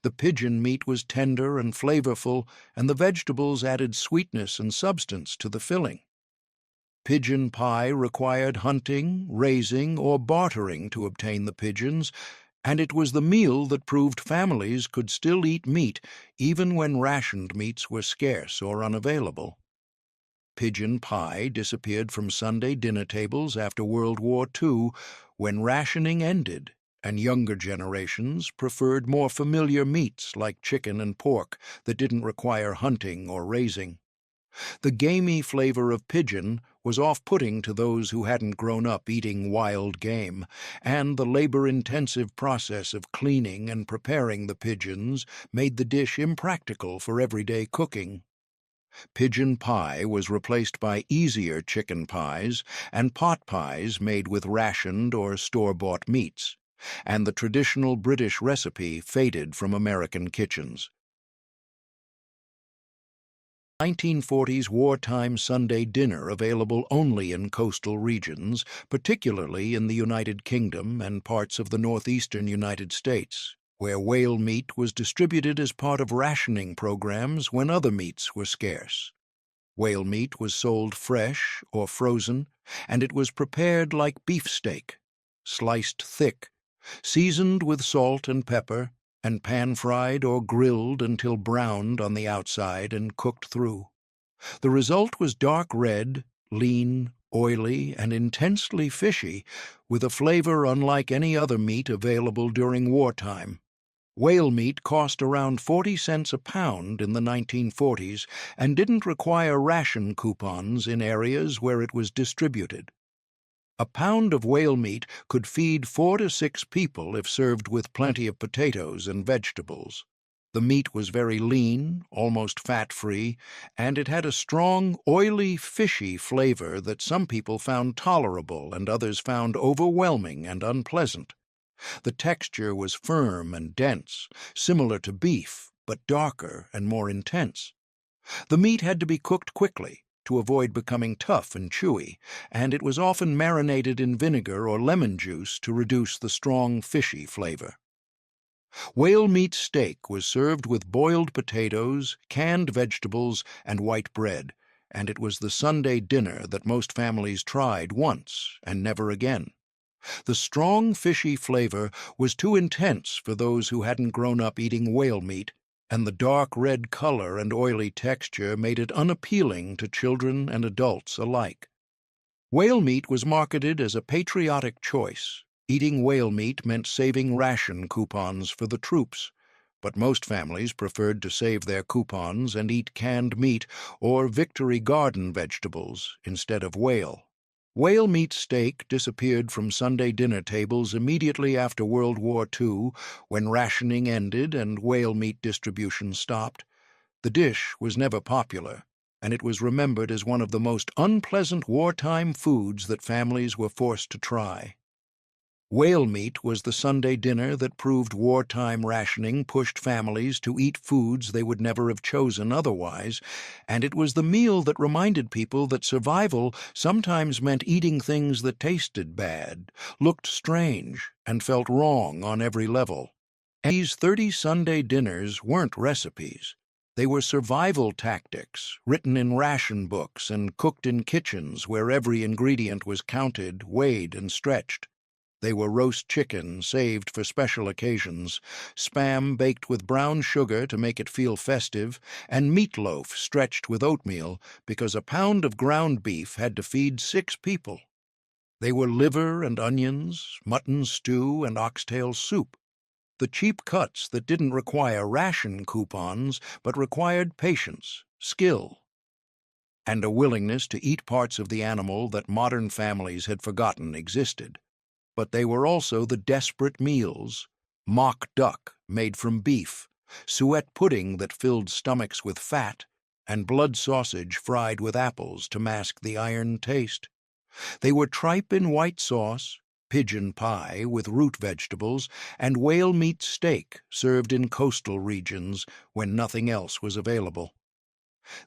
The pigeon meat was tender and flavorful, and the vegetables added sweetness and substance to the filling. Pigeon pie required hunting, raising, or bartering to obtain the pigeons, and it was the meal that proved families could still eat meat even when rationed meats were scarce or unavailable. Pigeon pie disappeared from Sunday dinner tables after World War II, when rationing ended and younger generations preferred more familiar meats like chicken and pork that didn't require hunting or raising. The gamey flavor of pigeon was off-putting to those who hadn't grown up eating wild game, and the labor-intensive process of cleaning and preparing the pigeons made the dish impractical for everyday cooking. Pigeon pie was replaced by easier chicken pies and pot pies made with rationed or store-bought meats, and the traditional British recipe faded from American kitchens. 1940s wartime Sunday dinner available only in coastal regions, particularly in the United Kingdom and parts of the northeastern United States, where whale meat was distributed as part of rationing programs when other meats were scarce. Whale meat was sold fresh or frozen, and it was prepared like beefsteak, sliced thick, seasoned with salt and pepper, and pan-fried or grilled until browned on the outside and cooked through. The result was dark red, lean, oily, and intensely fishy, with a flavor unlike any other meat available during wartime. Whale meat cost around 40 cents a pound in the 1940s and didn't require ration coupons in areas where it was distributed. A pound of whale meat could feed 4 to 6 people if served with plenty of potatoes and vegetables. The meat was very lean, almost fat-free, and it had a strong, oily, fishy flavor that some people found tolerable and others found overwhelming and unpleasant. The texture was firm and dense, similar to beef, but darker and more intense. The meat had to be cooked quickly to avoid becoming tough and chewy, and it was often marinated in vinegar or lemon juice to reduce the strong, fishy flavor. Whale meat steak was served with boiled potatoes, canned vegetables, and white bread, and it was the Sunday dinner that most families tried once and never again. The strong, fishy flavor was too intense for those who hadn't grown up eating whale meat, and the dark red color and oily texture made it unappealing to children and adults alike. Whale meat was marketed as a patriotic choice. Eating whale meat meant saving ration coupons for the troops, but most families preferred to save their coupons and eat canned meat or Victory Garden vegetables instead of whale. Whale meat steak disappeared from Sunday dinner tables immediately after World War II, when rationing ended and whale meat distribution stopped. The dish was never popular, and it was remembered as one of the most unpleasant wartime foods that families were forced to try. Whale meat was the Sunday dinner that proved wartime rationing pushed families to eat foods they would never have chosen otherwise, and it was the meal that reminded people that survival sometimes meant eating things that tasted bad, looked strange, and felt wrong on every level. And these 30 Sunday dinners weren't recipes. They were survival tactics, written in ration books and cooked in kitchens where every ingredient was counted, weighed, and stretched. They were roast chicken saved for special occasions, spam baked with brown sugar to make it feel festive, and meatloaf stretched with oatmeal because a pound of ground beef had to feed 6 people. They were liver and onions, mutton stew, and oxtail soup. The cheap cuts that didn't require ration coupons but required patience, skill, and a willingness to eat parts of the animal that modern families had forgotten existed. But they were also the desperate meals: mock duck made from beef, suet pudding that filled stomachs with fat, and blood sausage fried with apples to mask the iron taste. They were tripe in white sauce, pigeon pie with root vegetables, and whale meat steak served in coastal regions when nothing else was available.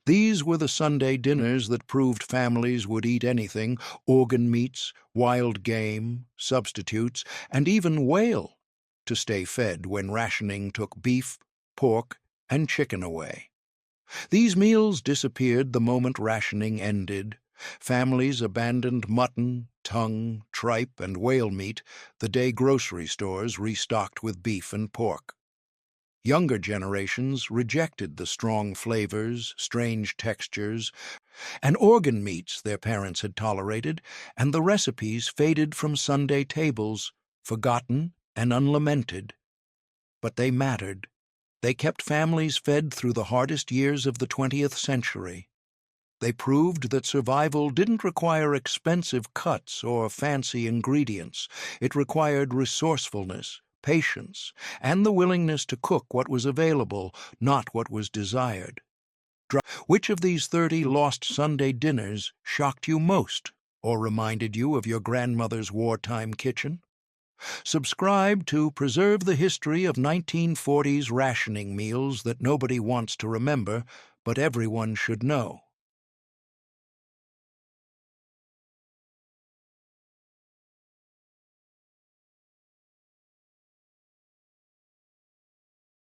These were the Sunday dinners that proved families would eat anything: organ meats, wild game, substitutes, and even whale, to stay fed when rationing took beef, pork, and chicken away. These meals disappeared the moment rationing ended. Families abandoned mutton, tongue, tripe, and whale meat the day grocery stores restocked with beef and pork. Younger generations rejected the strong flavors, strange textures, and organ meats their parents had tolerated, and the recipes faded from Sunday tables, forgotten and unlamented. But they mattered. They kept families fed through the hardest years of the 20th century. They proved that survival didn't require expensive cuts or fancy ingredients. It required resourcefulness, patience, and the willingness to cook what was available, not what was desired. Which of these 30 lost Sunday dinners shocked you most or reminded you of your grandmother's wartime kitchen? Subscribe to preserve the history of 1940s rationing meals that nobody wants to remember, but everyone should know.